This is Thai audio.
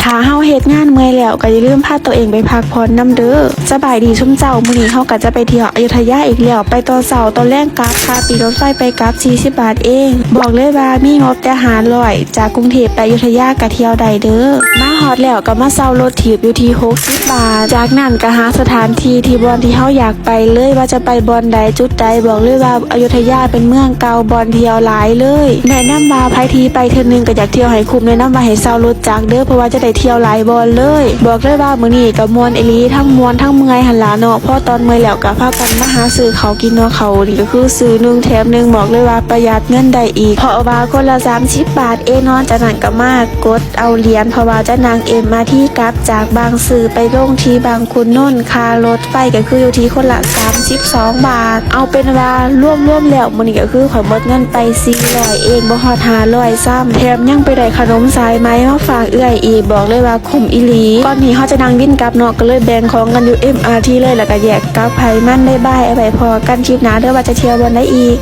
ถ้าเฮาเฮ็ดงานเมื่อยแล้วก็อย่าลืมพาตัวเองไปพักผ่อนนำเด้อสบายดีชุ่มเจ้ามื้อนี้เฮาก็จะไปเที่ยวอยุธยาอีกแล้วไปตอนเช้าตอนแลงกลับค่าตีรถไฟไปกลับ40 บาทเองบอกเลยว่ามีงบแต่500จากกรุงเทพไปอยุธยาก็เที่ยวได้เด้อมาฮอดแล้วก็มาเช่ารถถีบอยู่ที่60 บาทจากนั้นก็หาสถานที่ที่บ่อนที่เฮาอยากไปเลยว่าจะไปบ่อนใดจุดใดบอกเลยว่าอยุธยาเป็นเมืองเก่าบ่อนเที่ยวหลายเลยแนะนำว่าไผที่ไปเทื่อนึงก็อยากเที่ยวให้คุ้มแนะนำว่าให้เช่ารถจักรเด้อเพราะว่าจะได้เที่ยวหลายบ่อนเลยบอกเลยว่ามื้อนี้ก็ม่วนอีหลีทั้งม่วนทั้งเมื่อยหั่นล่ะเนาะพอตอนเมื่อยแล้วก็พากันมาหาซื้อข้าวกินเนาะเขานี่ก็คือซื้อ1แถม1บอกเลยว่าประหยัดเงินได้อีกเพราะว่าคนละ30 บาทเองเนาะจากนั้นก็มากดเอาเหรียญเพราะว่าจะนางMRTกลับจากบางซื่อไปลงที่บางขุนนนท์ค่ารถไฟก็คืออยู่ที่คนละ32 บาทเอาเป็นว่ารวมๆแล้วมื้อนี้ก็คือข่อยหมดเงินไป400เองบ่ฮอด500ซ้ำแถมยังไปได้ขนมสายไหมมาฝากเอื้อยอีกบอกเลยว่าคุ้มอีหลีก่อนนี้เฮาจะนั่งวินกลับเนาะก็เลยแบ่งของกันอยู่MRTเลยแล้วก็แยกกลับไผมันได้บายเอาไว้พอกันคลิปหน้าเด้อว่าจะเที่ยววันใดอีก